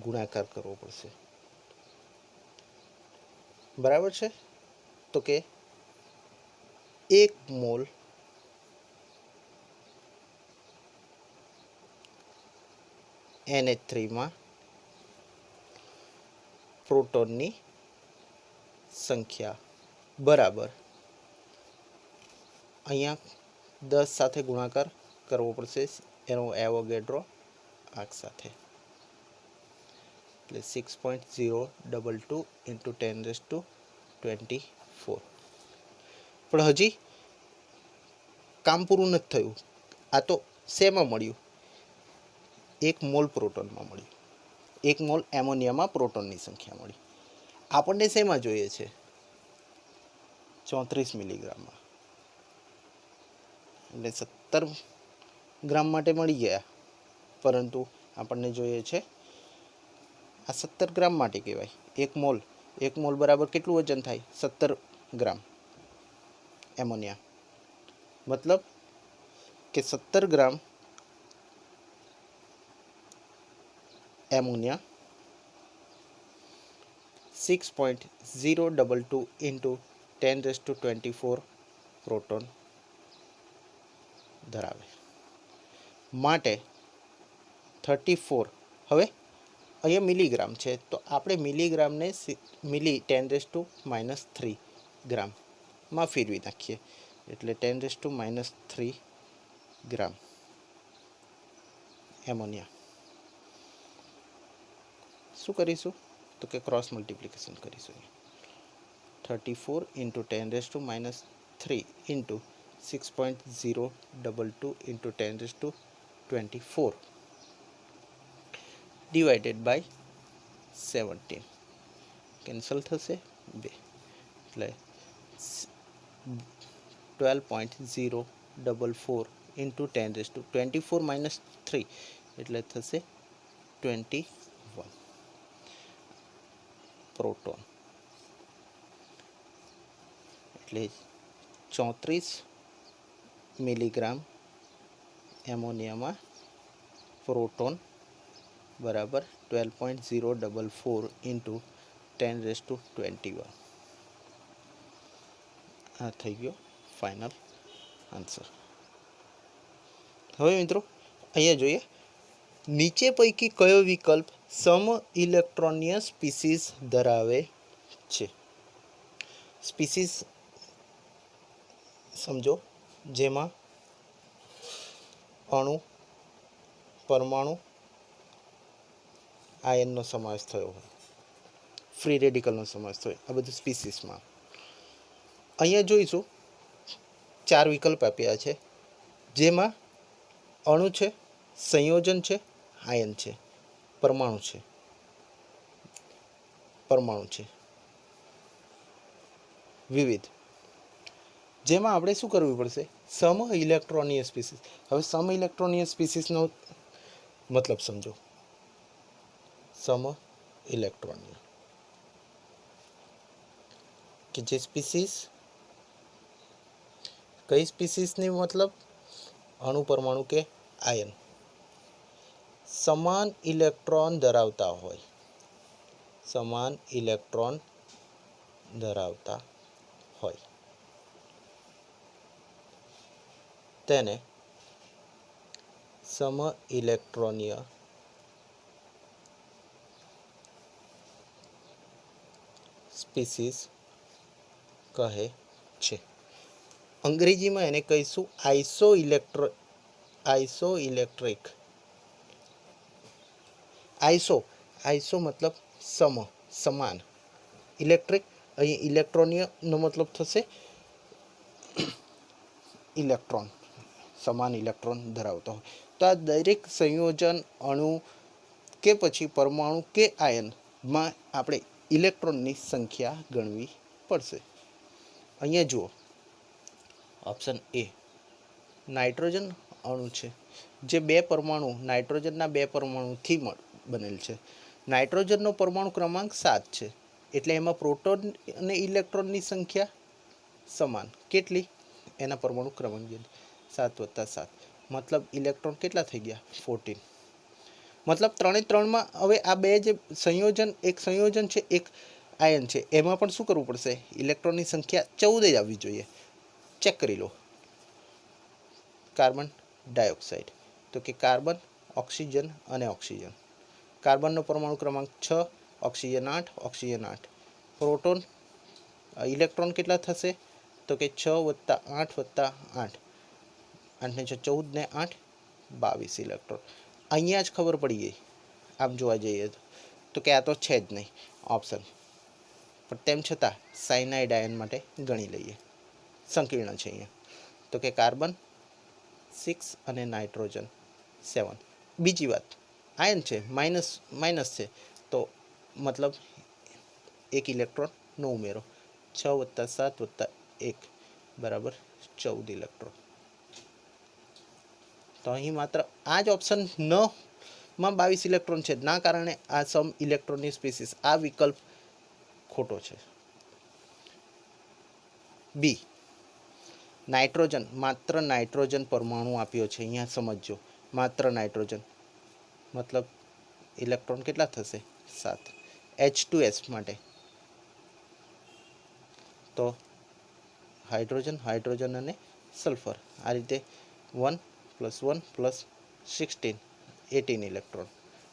A: ગુણાકાર કરવો પડશે. બરાબર છે. તો કે 1 મોલ NH3 માં પ્રોટોનની સંખ્યા બરાબર અહીંયા 10 સાથે ગુણાકાર કરવો પડશે એનો એવોગેડ્રો આંક સાથે. એટલે 6.022 ઇન્ટુ 10⁻²4. પણ હજી કામ પૂરું નથી થયું. આ તો શેમાં મળ્યું? 1 મોલ પ્રોટોનમાં મળ્યું. 1 મોલ એમોનિયામાં પ્રોટોનની સંખ્યા મળી. આપણને શેમાં જોઈએ છે? 34 મિલીગ્રામમાં. એટલે 17 ગ્રામ માટે મળી ગયા, પરંતુ આપણને જોઈએ છે આ 17 ગ્રામ માટે કહેવાય. 1 મોલ બરાબર કેટલું વજન થાય? 17 ગ્રામ એમોનિયા. મતલબ કે 17 ગ્રામ એમોનિયા 6.022 ઇન્ટુ 10⁻²4 પ્રોટોન ધરાવે. માટે 34. હવે અહીંયા મિલીગ્રામ છે, તો આપણે મિલીગ્રામને મિલી 10⁻³ ગ્રામમાં ફેરવી નાખીએ. એટલે 10⁻³ ગ્રામ એમોનિયા. શું કરીશું? તો કે ક્રોસ મલ્ટિપ્લિકેશન કરીશું. 34 into 10⁻³ into 6.022 into 10⁻²4 divided by 17. Cancel થશે 2. એટલે 12.044 ઇન્ટુ 10⁻²4 - 3 એટલે થશે 21 પ્રોટોન. એટલે 34 મિલીગ્રામ એમોનિયામાં પ્રોટોન બરાબર 12.044 ઇન્ટુ 10⁻²1. આ થઈ ગયો ફાઇનલ આન્સર. હવે મિત્રો અહીંયા જોઈએ, નીચે પૈકી કયો વિકલ્પ સમ ઇલેક્ટ્રોનીય સ્પીસીસ ધરાવે છે? સ્પીસીસ સમજો જેમાં અણુ, પરમાણુ, આયનનો સમાવેશ થયો હોય, ફ્રી રેડિકલનો સમાવેશ થયો, આ બધું સ્પીસીસમાં. અહીંયા જોઈશું 4 વિકલ્પ આપ્યા છે, જેમાં અણુ છે, સંયોજન છે, આયન છે, પરમાણુ છે, વિવિધ. જેમાં આપણે શું કરવું પડશે? સમ ઇલેક્ટ્રોનીય સ્પીસીસ. હવે સમ ઇલેક્ટ્રોનીય સ્પીસીસનો મતલબ સમજો. સમ ઇલેક્ટ્રોનીય કે જે સ્પીસીસ, કઈ સ્પીસીસની મતલબ અણુ, પરમાણુ કે આયન સમાન ઇલેક્ટ્રોન ધરાવતા હોય, સમાન ઇલેક્ટ્રોન ધરાવતા હોય તેને સમ ઇલેક્ટ્રોનીય સ્પીસીસ કહે છે. અંગ્રેજીમાં એને કહીશું આઇસોઇલેક્ટ્રિક. આઇસો મતલબ સમાન, ઇલેક્ટ્રિક, અહીં ઇલેક્ટ્રોનિયનો મતલબ થશે ઇલેક્ટ્રોન, સમાન ઇલેક્ટ્રોન ધરાવતો હોય. તો આ દરેક સંયોજન, અણુ કે પછી પરમાણુ કે આયનમાં આપણે ઇલેક્ટ્રોનની સંખ્યા ગણવી પડશે. અહીંયા જુઓ, ઓપ્શન એ નાઇટ્રોજન અણુ છે, જે 2 પરમાણુ, નાઇટ્રોજનના 2 પરમાણુથી બનેલ છે. નાઇટ્રોજનનો પરમાણુ ક્રમાંક 7 છે, એટલે એમાં પ્રોટોન અને ઇલેક્ટ્રોનની સંખ્યા સમાન. કેટલી? એના પરમાણુ ક્રમાંક 7 + 7, મતલબ ઇલેક્ટ્રોન કેટલા થઈ ગયા? 14. મતલબ 3 એ 3માં હવે આ બે જે સંયોજન, એક સંયોજન છે, એક આયન છે, એમાં પણ શું કરવું પડશે? ઇલેક્ટ્રોનની સંખ્યા 14 જ આવવી જોઈએ. ચેક કરી લો. કાર્બન ડાયોક્સાઇડ, તો કે કાર્બન, ઓક્સિજન અને ઓક્સિજન. કાર્બનનો પરમાણુ ક્રમાંક 6, ઓક્સિજન 8, ઓક્સિજન 8. પ્રોટોન, ઇલેક્ટ્રોન કેટલા થશે? તો કે 6 + 8 + 8, 8 ને 6 14 ને 8 22 ઇલેક્ટ્રોન. અહીંયા જ ખબર પડી ગઈ આમ જોવા જઈએ તો કે આ તો છે જ નહીં ઓપ્શન, પણ તેમ છતાં સાયનાઇડ આયન માટે ગણી લઈએ, સંકીર્ણ છે અહીંયા. તો કે કાર્બન 6 અને નાઇટ્રોજન 7. બીજી વાત, આયન છે, માઇનસ છે, તો મતલબ એક ઇલેક્ટ્રોનનો ઉમેરો, 6 + 7 + 1 બરાબર 14 ઇલેક્ટ્રોન. તો અહીં માત્ર આ જ ઓપ્શન ન માં 22 ઇલેક્ટ્રોન છે, ના કારણે આ સમ ઇલેક્ટ્રોનની સ્પીસીસ, આ વિકલ્પ ખોટો છે. બી, નાઇટ્રોજન, માત્ર નાઇટ્રોજન પરમાણુ આપ્યો છે, અહીંયા સમજજો, માત્ર નાઇટ્રોજન, મતલબ ઇલેક્ટ્રોન કેટલા થશે? 7. H2S માટે તો હાઇડ્રોજન અને સલ્ફર, આ રીતે 1 + 1 + 16 18 ઇલેક્ટ્રોન.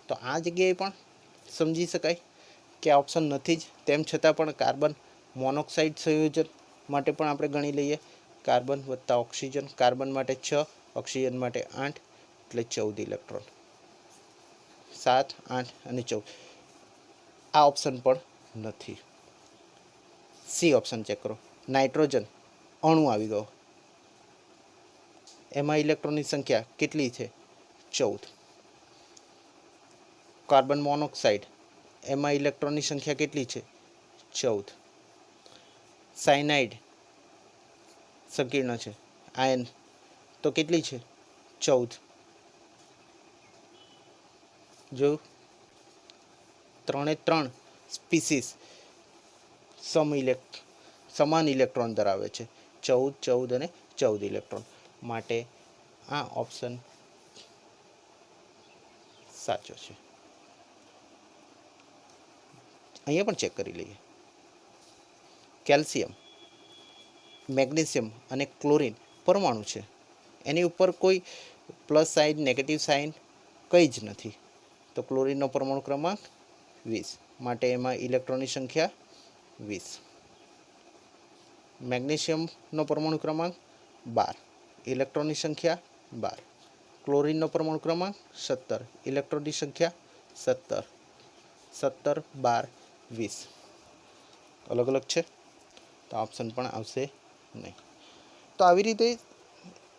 A: તો આ જગ્યાએ પણ સમજી શકાય કે આ ઓપ્શન નથી જ, તેમ છતાં પણ કાર્બન મોનોક્સાઇડ સંયોજન માટે પણ આપણે ગણી લઈએ. કાર્બન વત્તા ઓક્સિજન, કાર્બન માટે 6, ઓક્સિજન માટે 8, એટલે 14 ઇલેક્ટ્રોન. 7, 8 અને 14, આ ઓપ્શન પણ નથી. સી ઓપ્શન ચેક કરો, નાઇટ્રોજન અણુ આવી ગયો, એમાં ઇલેક્ટ્રોનની સંખ્યા કેટલી છે? 14. કાર્બન મોનોક્સાઇડ, એમાં ઇલેક્ટ્રોનની સંખ્યા કેટલી છે? 14. સાયનાઇડ સંકીર્ણ છે, આયન, તો કેટલી છે? 14. જો 3 સ્પીસીસ સમાન ઇલેક્ટ્રોન ધરાવે છે, 14 અને 14 ઇલેક્ટ્રોન, માટે આ ઓપ્શન સાચો છે. અહીંયા પણ ચેક કરી લઈએ. કેલ્શિયમ, મેગ્નેશિયમ અને ક્લોરીન પરમાણુ છે, એની ઉપર કોઈ પ્લસ સાઇન, નેગેટિવ સાઇન કંઈ જ નથી. તો ક્લોરીનનો પરમાણુ ક્રમાંક 20, માટે એમાં ઇલેક્ટ્રોનની સંખ્યા 20. મેગ્નેશિયમનો પરમાણુ ક્રમાંક 12, ઇલેક્ટ્રોનની સંખ્યા 12. ક્લોરીનનો પરમાણુ ક્રમાંક 17, ઇલેક્ટ્રોનની સંખ્યા 17. 17, 12, 20 અલગ અલગ છે, તો ઓપ્શન પણ આવશે નહીં. તો આવી રીતે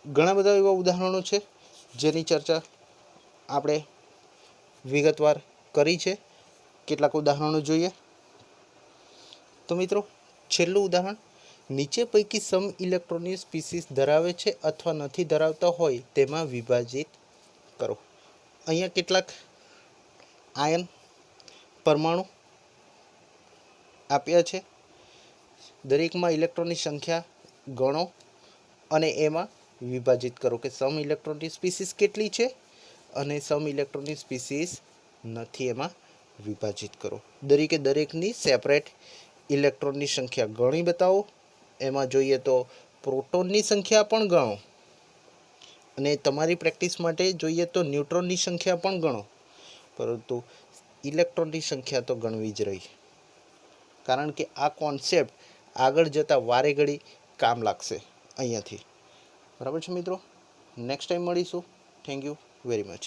A: ઘણા બધા એવા ઉદાહરણો છે જેની ચર્ચા આપણે વિગતવાર કરી છે. કેટલાક ઉદાહરણો જોઈએ તો મિત્રો, છેલ્લું ઉદાહરણ, નીચે પૈકી સમ ઇલેક્ટ્રોનની સ્પીસીસ ધરાવે છે અથવા નથી ધરાવતા હોય તેમાં વિભાજિત કરો. અહીંયા કેટલાક આયન પરમાણુ આપ્યા છે, દરેકમાં ઇલેક્ટ્રોનની સંખ્યા ગણો અને એમાં વિભાજિત કરો કે સમ ઇલેક્ટ્રોનની સ્પીસીસ કેટલી છે અને સમ ઇલેક્ટ્રોનની સ્પીસીસ નથી, એમાં વિભાજિત કરો. દરેકની સેપરેટ ઇલેક્ટ્રોનની સંખ્યા ગણી બતાવો. એમાં જોઈએ તો પ્રોટોનની સંખ્યા પણ ગણો, અને તમારી પ્રેક્ટિસ માટે જોઈએ તો ન્યુટ્રોનની સંખ્યા પણ ગણો, પરંતુ ઇલેક્ટ્રોનની સંખ્યા તો ગણવી જ રહી, કારણ કે આ કોન્સેપ્ટ આગળ જતાં વારે ઘડી કામ લાગશે અહીંયાથી. બરાબર છે મિત્રો, નેક્સ્ટ ટાઈમ મળીશું. Thank you very much.